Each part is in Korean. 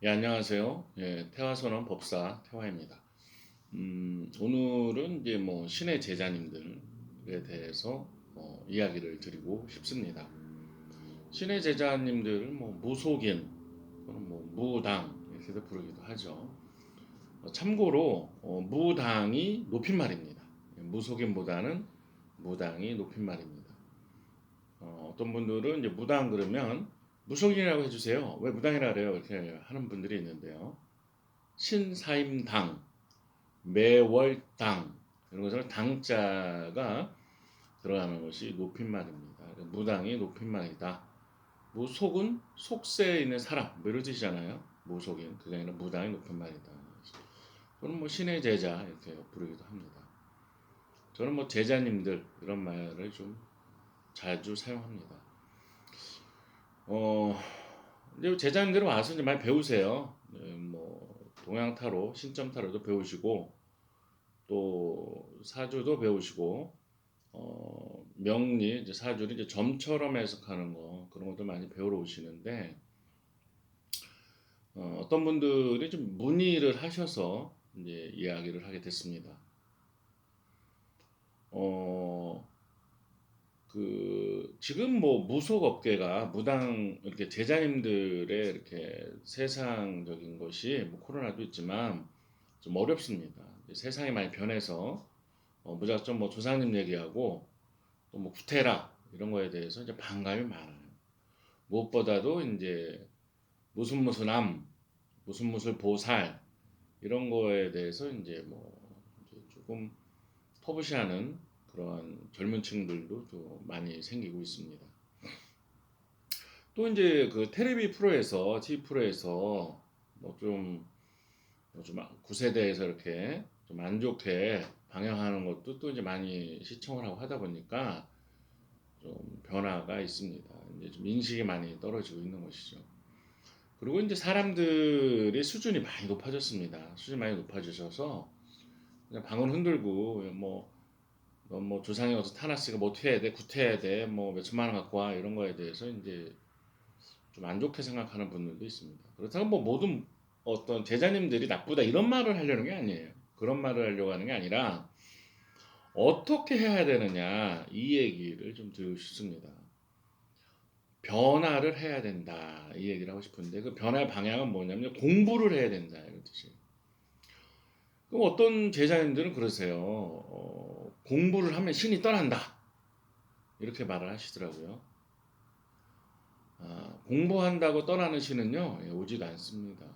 예, 안녕하세요. 예, 태화선언 법사 태화입니다. 오늘은 이제 뭐 신의 제자님들에 대해서 이야기를 드리고 싶습니다. 신의 제자님들은 뭐 무속인 또는 뭐 무당 이렇게도 부르기도 하죠. 참고로 무당이 높임말입니다. 예, 무속인보다는 무당이 높임말입니다. 어떤 분들은 이제 무당 그러면 무속인이라고 해주세요. 왜 무당이라 그래요? 이렇게 하는 분들이 있는데요. 신사임당, 매월당 이런 것을 당자가 들어가는 것이 높임말입니다. 무당이 높임말이다. 무속은 속세에 있는 사람 뭐 이런 뜻이잖아요. 무속인 그게 아니라 무당이 높임말이다. 또는 뭐 신의 제자 이렇게 부르기도 합니다. 저는 뭐 제자님들 이런 말을 좀 자주 사용합니다. 어, 이제 제자님들 와서 이제 많이 배우세요. 네, 뭐 동양 타로, 신점 타로도 배우시고 또 사주도 배우시고 명리 이제 사주를 이제 점처럼 해석하는 거 그런 것도 많이 배우러 오시는데 어떤 분들이 좀 문의를 하셔서 이제 이야기를 하게 됐습니다. 어, 그 지금 뭐 무속 업계가 무당 이렇게 제자님들의 이렇게 세상적인 것이 뭐 코로나도 있지만 좀 어렵습니다. 세상이 많이 변해서 무작정 뭐 조상님 얘기하고 또 뭐 구테라 이런 거에 대해서 이제 반감이 많아요. 무엇보다도 이제 무슨 무슨 암, 무슨 무슨 보살 이런 거에 대해서 이제 뭐 이제 조금 터부시하는 그러한 젊은 층들도 좀 많이 생기고 있습니다. 또 이제 그 테레비 프로에서 TV 프로에서 뭐좀 9세대에서 이렇게 좀 안 좋게 방영하는 것도 또 이제 많이 시청을 하고 하다 보니까 좀 변화가 있습니다. 이제 좀 인식이 많이 떨어지고 있는 것이죠. 그리고 이제 사람들의 수준이 많이 높아졌습니다. 수준이 많이 높아지셔서 그냥 방울 흔들고 너 뭐 조상이 어서 타났으니까 뭐 어떻게 해야 돼, 구태해야 돼, 뭐 몇천만 원 갖고 와 이런 거에 대해서 이제 좀 안 좋게 생각하는 분들도 있습니다. 그렇다고 뭐 모든 어떤 제자님들이 나쁘다 이런 말을 하려는 게 아니에요. 그런 말을 하려고 하는 게 아니라 어떻게 해야 되느냐 이 얘기를 좀 드리고 싶습니다. 변화를 해야 된다 이 얘기를 하고 싶은데 그 변화의 방향은 뭐냐면 공부를 해야 된다 이런 뜻이에요. 그럼 어떤 제자님들은 그러세요. 공부를 하면 신이 떠난다 이렇게 말을 하시더라고요. 공부한다고 떠나는 신은요 오지도 않습니다.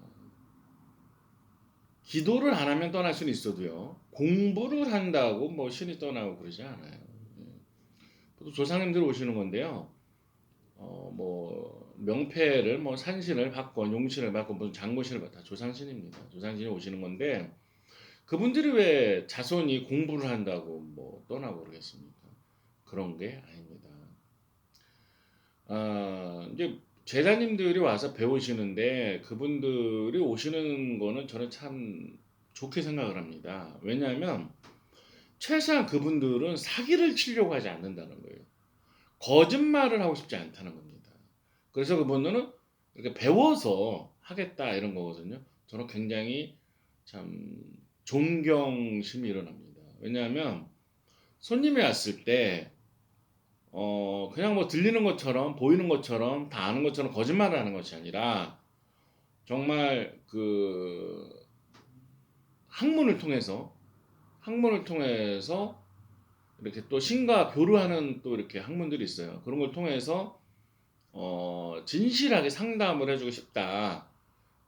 기도를 안 하면 떠날 수는 있어도요 공부를 한다고 뭐 신이 떠나고 그러지 않아요. 또 조상님들 오시는 건데요. 뭐 명패를 뭐 산신을 받건 용신을 받건 무슨 장고신을 받다 조상신입니다. 조상신이 오시는 건데 그분들이 왜 자손이 공부를 한다고 뭐 떠나고 그러겠습니까? 그런 게 아닙니다. 이제 제자님들이 와서 배우시는데 그분들이 오시는 거는 저는 참 좋게 생각을 합니다. 왜냐하면 최소한 그분들은 사기를 치려고 하지 않는다는 거예요. 거짓말을 하고 싶지 않다는 겁니다. 그래서 그분들은 이렇게 배워서 하겠다 이런 거거든요. 저는 굉장히 참 존경심이 일어납니다. 왜냐하면 손님이 왔을 때 그냥 뭐 들리는 것처럼 보이는 것처럼 다 아는 것처럼 거짓말을 하는 것이 아니라 정말 그 학문을 통해서 학문을 통해서 이렇게 또 신과 교류하는 또 이렇게 학문들이 있어요. 그런 걸 통해서 진실하게 상담을 해주고 싶다.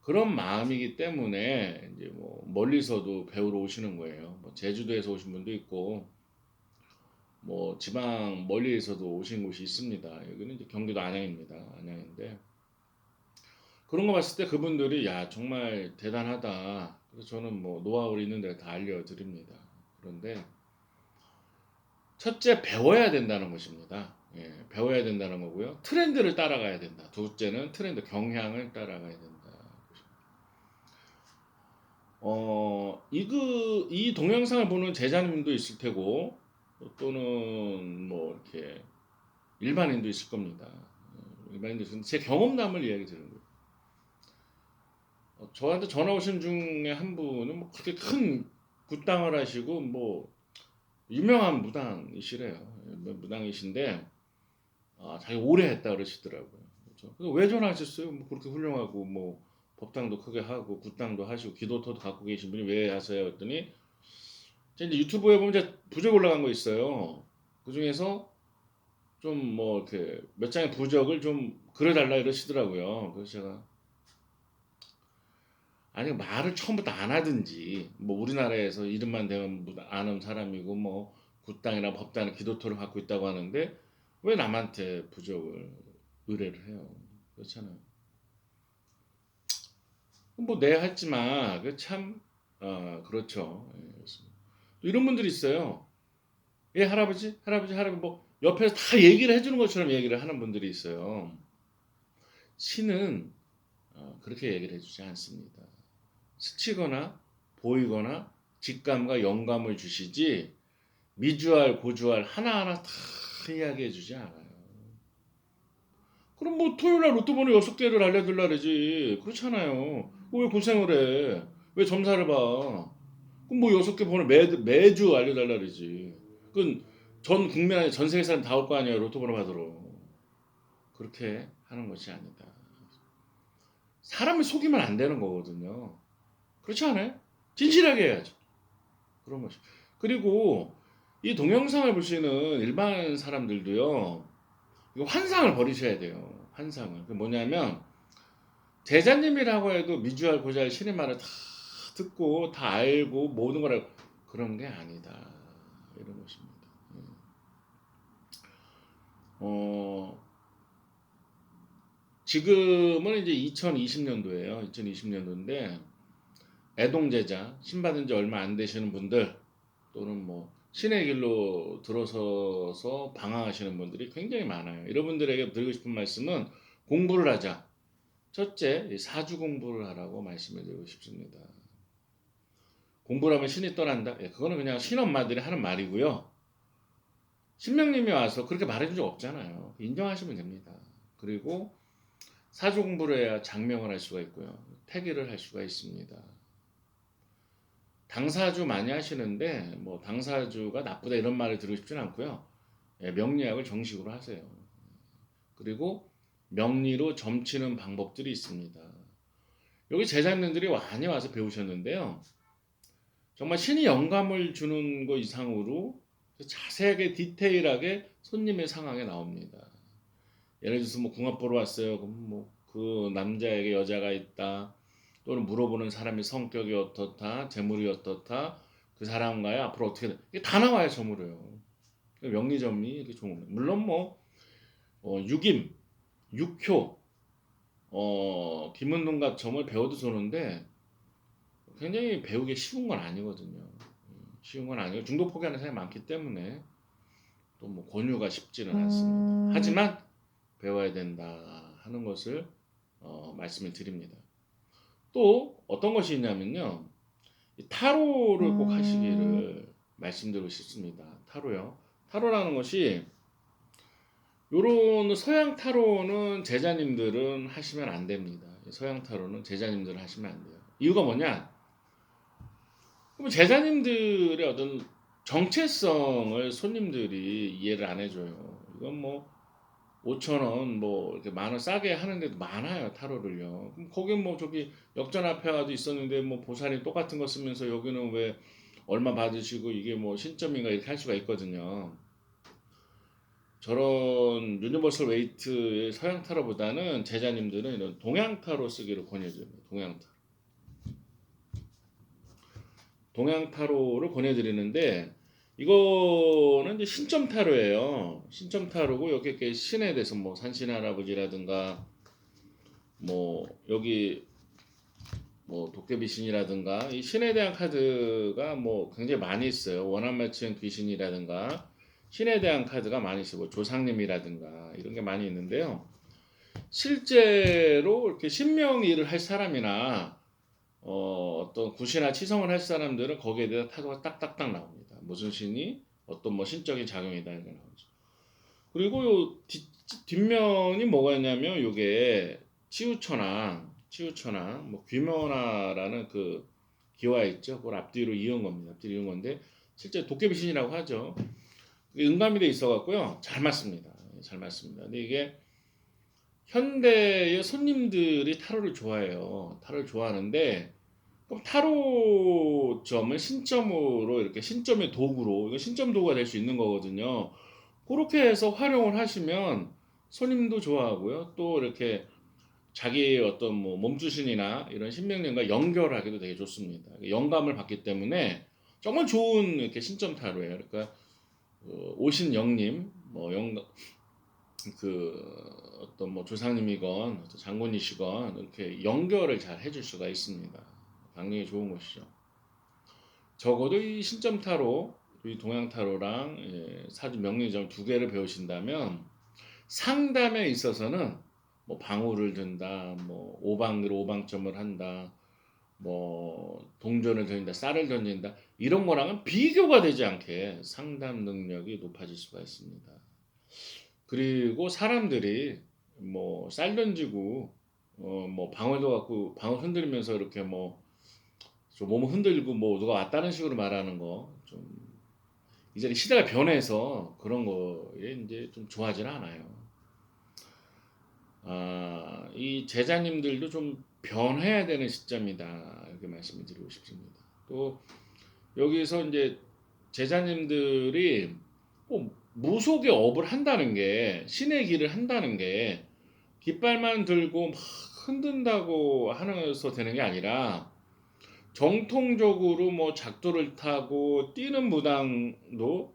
그런 마음이기 때문에 이제 뭐 멀리서도 배우러 오시는 거예요. 뭐 제주도에서 오신 분도 있고 뭐 지방 멀리에서도 오신 곳이 있습니다. 여기는 이제 경기도 안양입니다. 안양인데 그런 거 봤을 때 그분들이 야 정말 대단하다. 그래서 저는 뭐 노하우를 있는 데다 알려드립니다. 그런데 첫째 배워야 된다는 것입니다. 예, 배워야 된다는 거고요. 트렌드를 따라가야 된다. 둘째는 트렌드 경향을 따라가야 된다. 이 동영상을 보는 제자님도 있을 테고 또는 뭐 이렇게 일반인도 있을 겁니다. 일반인도 있을 제 경험담을 이야기 드리는 거예요. 저한테 전화 오신 중에 한 분은 뭐 그렇게 큰 굿당을 하시고 뭐 유명한 무당이시래요. 무당이신데 자기 오래 했다 그러시더라고요. 그렇죠? 그래서 왜 전화하셨어요? 뭐 그렇게 훌륭하고 뭐 법당도 크게 하고 굿당도 하시고 기도터도 갖고 계신 분이 왜 하세요? 했더니 이제 유튜브에 보면 이제 부적 올라간 거 있어요. 그 중에서 좀 뭐 이렇게 몇 장의 부적을 좀 그려달라 이러시더라고요. 그래서 제가 아니 말을 처음부터 안 하든지 뭐 우리나라에서 이름만 대면 아는 사람이고 뭐 굿당이나 법당이나 기도토를 갖고 있다고 하는데 왜 남한테 부적을 의뢰를 해요? 그렇잖아요. 뭐 내 했지만 그참 그렇죠. 예, 그렇습니다. 또 이런 분들이 있어요. 예 할아버지 할아버지 할아버지 뭐 옆에서 다 얘기를 해주는 것처럼 얘기를 하는 분들이 있어요. 신은 그렇게 얘기를 해주지 않습니다. 스치거나 보이거나 직감과 영감을 주시지 미주알 고주알 하나하나 다 이야기해 주지 않아요. 그럼 뭐 토요일날 로또 번호 6개를 알려달라 그러지. 그렇잖아요. 왜 고생을 해? 왜 점사를 봐? 그럼 뭐 6개 번호 매주 알려달라 그러지. 그건 전 국민 아니 전 세계 사람 다 올 거 아니에요. 로또 번호 받으러. 그렇게 하는 것이 아니다. 사람을 속이면 안 되는 거거든요. 그렇지 않아요? 진실하게 해야죠. 그런 것이. 그리고 이 동영상을 보시는 일반 사람들도요. 이거 환상을 버리셔야 돼요. 환상을. 그 뭐냐면 제자님이라고 해도 미주알 고주알 신의 말을 다 듣고 다 알고 모든 걸 알고 그런 게 아니다. 이런 것입니다. 어, 지금은 이제 2020년도예요. 2020년도인데 애동제자 신받은 지 얼마 안 되시는 분들 또는 뭐 신의 길로 들어서서 방황하시는 분들이 굉장히 많아요. 여러분들에게 드리고 싶은 말씀은 공부를 하자. 첫째, 사주 공부를 하라고 말씀을 드리고 싶습니다. 공부를 하면 신이 떠난다? 예, 그거는 그냥 신엄마들이 하는 말이고요. 신명님이 와서 그렇게 말해준 적 없잖아요. 인정하시면 됩니다. 그리고 사주 공부를 해야 장명을 할 수가 있고요. 태기를 할 수가 있습니다. 당사주 많이 하시는데 뭐 당사주가 나쁘다 이런 말을 들으고 싶진 않고요. 예, 명리학을 정식으로 하세요. 그리고 명리로 점치는 방법들이 있습니다. 여기 제자님들이 많이 와서 배우셨는데요. 정말 신이 영감을 주는 것 이상으로 자세하게 디테일하게 손님의 상황에 나옵니다. 예를 들어서 뭐 궁합 보러 왔어요. 그럼 뭐 그 남자에게 여자가 있다. 또는 물어보는 사람의 성격이 어떻다, 재물이 어떻다, 그 사람과의 앞으로 어떻게 돼. 이게 다 나와요, 점으로요. 명리점이 이렇게 좋은 거예요. 물론 뭐 육임, 육효, 김은동갑점을 배워도 좋은데 굉장히 배우기 쉬운 건 아니거든요. 쉬운 건 아니고 중도 포기하는 사람이 많기 때문에 또 뭐 권유가 쉽지는 않습니다. 하지만 배워야 된다 하는 것을 말씀을 드립니다. 또 어떤 것이 있냐면요. 타로를 꼭 하시기를 말씀드리고 싶습니다. 타로요. 타로라는 것이 요런 서양 타로는 제자님들은 하시면 안 됩니다. 서양 타로는 제자님들은 하시면 안 돼요. 이유가 뭐냐? 그럼 제자님들의 어떤 정체성을 손님들이 이해를 안 해줘요. 이건 뭐 5천 원, 뭐 이렇게 만 원 싸게 하는 데도 많아요 타로를요. 그럼 거긴 뭐 저기 역전 앞에가도 있었는데 뭐 보살이 똑같은 거 쓰면서 여기는 왜 얼마 받으시고 이게 뭐 신점인가 이렇게 할 수가 있거든요. 저런 유니버설 웨이트의 서양 타로보다는 제자님들은 이런 동양 타로 쓰기를 권해드립니다. 동양 타로. 동양 타로를 권해드리는데 이거는 이제 신점 타로예요. 신점 타로고 여기 이렇게 신에 대해서 뭐 산신 할아버지라든가 뭐 여기 뭐 도깨비 신이라든가 이 신에 대한 카드가 뭐 굉장히 많이 있어요. 원한 맞춘 귀신이라든가 신에 대한 카드가 많이 있어요. 뭐 조상님이라든가 이런 게 많이 있는데요. 실제로 이렇게 신명일을 할 사람이나 어떤 구시나 치성을 할 사람들은 거기에 대한 타도가 딱딱딱 나옵니다. 무슨 신이 어떤 뭐 신적인 작용이다 이런 게 나오죠. 그리고 요 뒷면이 뭐가 있냐면 요게 치우천왕 치우쳐나 뭐 귀묘나라는 그 기와 있죠. 그걸 앞뒤로 이은 겁니다. 앞뒤로 이은 건데 실제 도깨비 신이라고 하죠. 응감이 돼 있어 갖고요. 잘 맞습니다. 잘 맞습니다. 근데 이게 현대의 손님들이 타로를 좋아해요. 타로를 좋아하는데 그럼 타로점을 신점으로 이렇게 신점의 도구로 이거 신점 도구가 될 수 있는 거거든요. 그렇게 해서 활용을 하시면 손님도 좋아하고요. 또 이렇게 자기의 어떤 뭐 몸주신이나 이런 신명령과 연결하기도 되게 좋습니다. 영감을 받기 때문에 정말 좋은 이렇게 신점 타로예요. 그러니까 오신영님, 뭐 어떤 뭐 조상님이건 어떤 장군이시건 이렇게 연결을 잘 해줄 수가 있습니다. 굉장히 좋은 것이죠. 적어도 이 신점 타로, 이 동양 타로랑 사주 명리점 두 개를 배우신다면 상담에 있어서는 뭐 방울을 든다, 뭐 오방으로 오방점을 한다, 뭐 동전을 던진다, 쌀을 던진다 이런 거랑은 비교가 되지 않게 상담 능력이 높아질 수가 있습니다. 그리고 사람들이 뭐 쌀 던지고 뭐 방울도 갖고 방울 흔들면서 이렇게 뭐 좀 몸을 흔들고 뭐 누가 왔다는 식으로 말하는 거 좀 이제 시대가 변해서 그런 거에 이제 좀 좋아하지는 않아요. 이 제자님들도 좀 변해야 되는 시점이다 이렇게 말씀을 드리고 싶습니다. 또 여기서 이제 제자님들이 꼭 무속의 업을 한다는 게 신의 길을 한다는 게 깃발만 들고 막 흔든다고 하면서 되는 게 아니라 정통적으로 뭐 작두를 타고 뛰는 무당도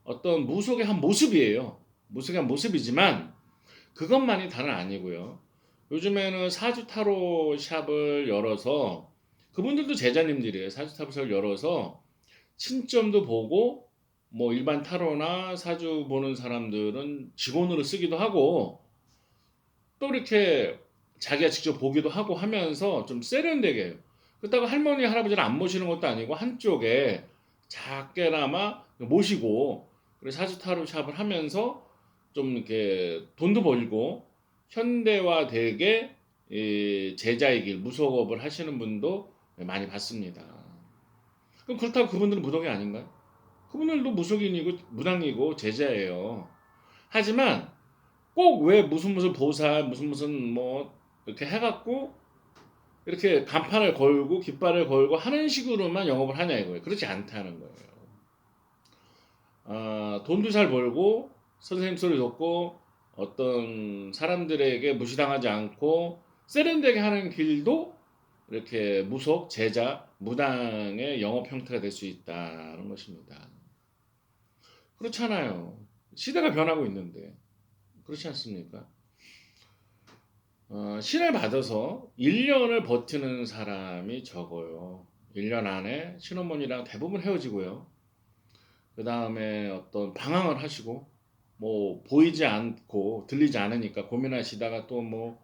어떤 무속의 한 모습이에요. 무속의 한 모습이지만 그것만이 다는 아니고요. 요즘에는 사주 타로 샵을 열어서 그분들도 제자님들이에요. 사주 타로 샵을 열어서 신점도 보고 뭐 일반 타로나 사주 보는 사람들은 직원으로 쓰기도 하고 또 이렇게 자기가 직접 보기도 하고 하면서 좀 세련되게 해요. 그렇다고 할머니 할아버지를 안 모시는 것도 아니고 한쪽에 작게나마 모시고 그래서 사주 타로 샵을 하면서 좀 이렇게 돈도 벌고 현대화되게 제자의 길 무속업을 하시는 분도 많이 봤습니다. 그럼 그렇다고 그분들은 무속이 아닌가요? 그분들도 무속인이고 무당이고 제자예요. 하지만 꼭 왜 무슨 보살 무슨 뭐 이렇게 해갖고 이렇게 간판을 걸고 깃발을 걸고 하는 식으로만 영업을 하냐 이거예요. 그렇지 않다는 거예요. 돈도 잘 벌고 선생님 소리 듣고 어떤 사람들에게 무시당하지 않고 세련되게 하는 길도 이렇게 무속, 제자, 무당의 영업 형태가 될 수 있다는 것입니다. 그렇잖아요. 시대가 변하고 있는데 그렇지 않습니까? 신을 받아서 1년을 버티는 사람이 적어요. 1년 안에 신어머니랑 대부분 헤어지고요. 그 다음에 어떤 방황을 하시고 뭐 보이지 않고 들리지 않으니까 고민하시다가 또 뭐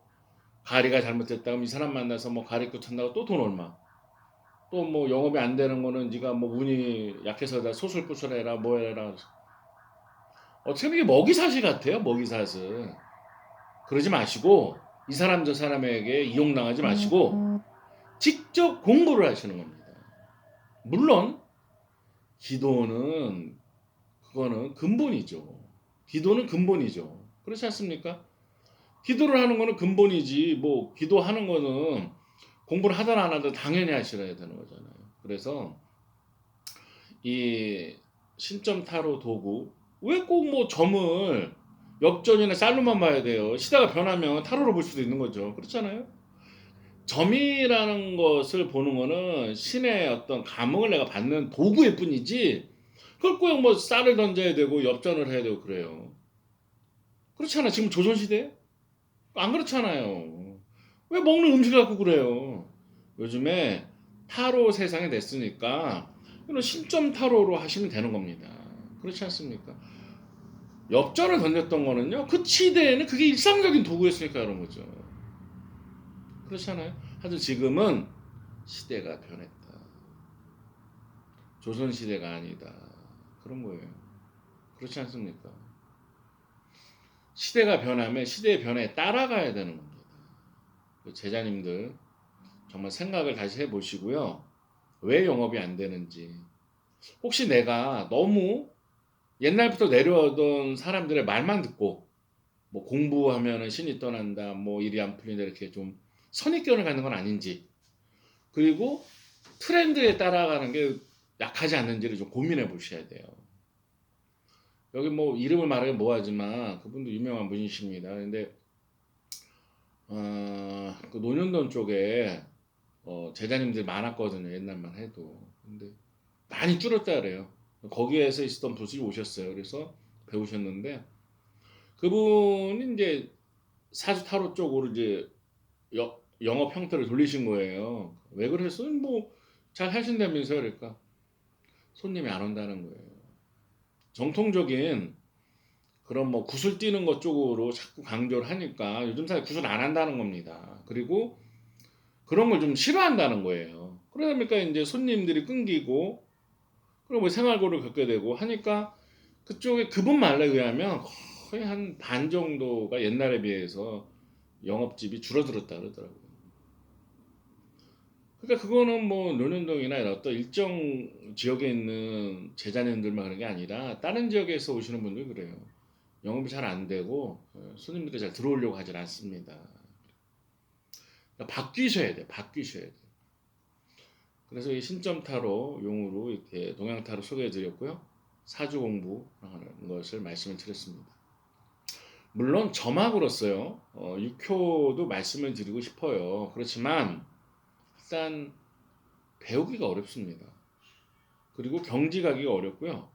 가리가 잘못됐다 그럼 이 사람 만나서 뭐 가리꾼 탄다고 또 돈 얼마 또 뭐 영업이 안 되는 거는 네가 뭐 운이 약해서 다 소술구술해라 뭐 해라 어떻게 보면 이게 먹이사슬 같아요 먹이사슬 그러지 마시고 이 사람 저 사람에게 이용당하지 마시고 직접 공부를 하시는 겁니다. 물론 기도는 그거는 근본이죠. 기도는 근본이죠. 그렇지 않습니까? 기도를 하는 거는 근본이지 뭐 기도하는 거는 공부를 하든 안 하든 당연히 하셔야 되는 거잖아요. 그래서 이 신점 타로 도구 왜 꼭 뭐 점을 엽전이나 쌀로만 봐야 돼요. 시대가 변하면 타로로 볼 수도 있는 거죠. 그렇잖아요. 점이라는 것을 보는 거는 신의 어떤 감흥을 내가 받는 도구일 뿐이지 그걸 꼭 뭐 쌀을 던져야 되고 엽전을 해야 되고 그래요. 그렇잖아. 지금 조선시대? 안 그렇잖아요. 왜 먹는 음식을 갖고 그래요? 요즘에 타로 세상에 됐으니까 이런 신점 타로로 하시면 되는 겁니다. 그렇지 않습니까? 엽전을 던졌던 거는요. 그 시대에는 그게 일상적인 도구였으니까 그런 거죠. 그렇잖아요. 하여튼 지금은 시대가 변했다. 조선시대가 아니다. 그런 거예요. 그렇지 않습니까? 시대가 변하면 시대의 변화에 따라가야 되는 겁니다. 그 제자님들 정말 생각을 다시 해보시고요. 왜 영업이 안 되는지. 혹시 내가 너무 옛날부터 내려오던 사람들의 말만 듣고 뭐 공부하면은 신이 떠난다, 뭐 일이 안 풀린다 이렇게 좀 선입견을 갖는 건 아닌지, 그리고 트렌드에 따라가는 게 약하지 않는지를 좀 고민해 보셔야 돼요. 여기 뭐 이름을 말하기 뭐하지만 그분도 유명한 분이십니다. 근데 그 논현동 쪽에 제자님들이 많았거든요. 옛날만 해도. 근데 많이 줄었다 그래요. 거기에서 있었던 분이 오셨어요. 그래서 배우셨는데 그분이 이제 사주 타로 쪽으로 이제 영업 형태를 돌리신 거예요. 왜 그랬어요? 뭐 잘 하신다면서요. 그러니까 손님이 안 온다는 거예요. 정통적인 그런 뭐 구슬 띄는 것 쪽으로 자꾸 강조를 하니까 요즘 사회 구슬 안 한다는 겁니다. 그리고 그런 걸 좀 싫어한다는 거예요. 그러다 보니까 이제 손님들이 끊기고 그리고 뭐 생활고를 겪게 되고 하니까 그쪽에 그분 말에 의하면 거의 한 반 정도가 옛날에 비해서 영업집이 줄어들었다 그러더라고요. 그러니까 그거는 뭐 논현동이나 이런 어떤 일정 지역에 있는 제자님들만 그런 게 아니라 다른 지역에서 오시는 분들 그래요. 영업이 잘 안 되고 손님들이 잘 들어오려고 하질 않습니다. 그러니까 바뀌셔야 돼, 바뀌셔야 돼. 그래서 이 신점 타로 용으로 이렇게 동양 타로 소개해드렸고요. 사주 공부하는 것을 말씀을 드렸습니다. 물론 점학으로서요, 6효도 말씀을 드리고 싶어요. 그렇지만 일단 배우기가 어렵습니다. 그리고 경지 가기가 어렵고요.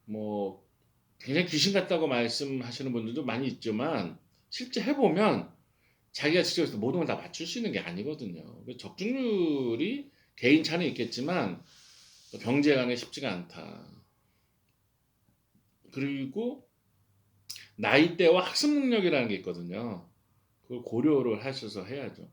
뭐 굉장히 귀신 같다고 말씀하시는 분들도 많이 있지만 실제 해보면 자기가 직접 모든 걸 다 맞출 수 있는 게 아니거든요. 적중률이 개인 차는 있겠지만 경지에 가는 게 쉽지가 않다. 그리고 나이대와 학습 능력이라는 게 있거든요. 그걸 고려를 하셔서 해야죠.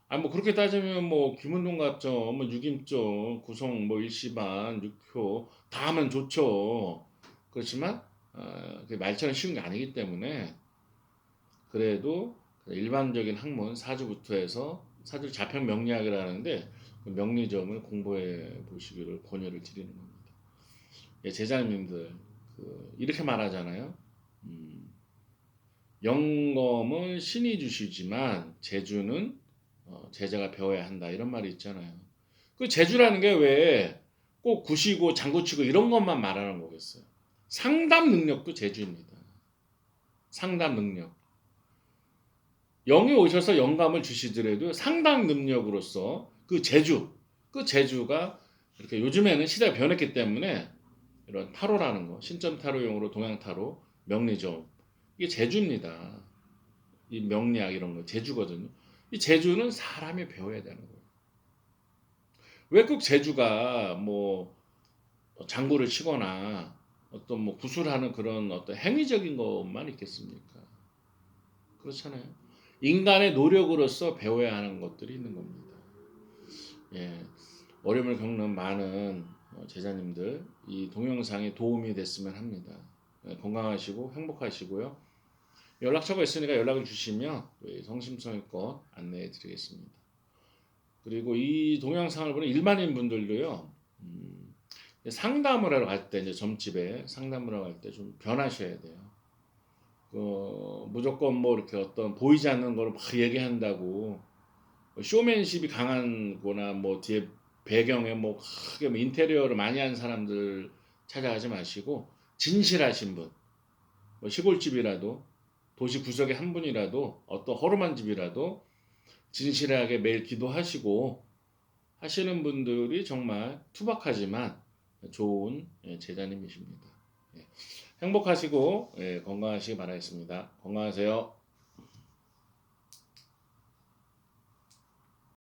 아, 뭐 그렇게 따지면 뭐 귀문동갑점, 뭐 6인점, 구성 뭐 일시반, 6효 다 하면 좋죠. 그렇지만 그게 말처럼 쉬운 게 아니기 때문에 그래도 일반적인 학문 사주부터 해서 사주 자평 명리학이라는데 그 명리점을 공부해 보시기를 권유를 드리는 겁니다. 예, 제자님들 이렇게 말하잖아요. 음, 영검은 신이 주시지만 재주는 제자가 배워야 한다 이런 말이 있잖아요. 그 재주라는 게 왜 꼭 구시고 장구치고 이런 것만 말하는 거겠어요. 상담 능력도 재주입니다. 상담 능력. 영이 오셔서 영감을 주시더라도 상담 능력으로서 그 재주가 이렇게 요즘에는 시대가 변했기 때문에 이런 타로라는 거, 신점 타로용으로 동양 타로, 명리점 이게 재주입니다. 이 명리학 이런 거 재주거든요. 이 재주는 사람이 배워야 되는 거예요. 왜 꼭 재주가 뭐 장구를 치거나 어떤 뭐 구술하는 그런 어떤 행위적인 것만 있겠습니까? 그렇잖아요. 인간의 노력으로서 배워야 하는 것들이 있는 겁니다. 예, 어려움을 겪는 많은 제자님들 이 동영상이 도움이 됐으면 합니다. 예, 건강하시고 행복하시고요. 연락처가 있으니까 연락을 주시면 성심성의껏 안내해 드리겠습니다. 그리고 이 동영상을 보는 일반인 분들도요. 상담을 하러 갈 때 이제 점집에 상담을 하러 갈 때 좀 변하셔야 돼요. 무조건 뭐 이렇게 어떤 보이지 않는 거를 막 얘기한다고 쇼맨십이 강한 거나 뭐 뒤에 배경에 뭐 크게 뭐 인테리어를 많이 한 사람들 찾아가지 마시고 진실하신 분, 뭐 시골집이라도 도시 구석에 한 분이라도 어떤 허름한 집이라도 진실하게 매일 기도하시고 하시는 분들이 정말 투박하지만 좋은 제자님이십니다. 행복하시고 건강하시기 바라겠습니다. 건강하세요.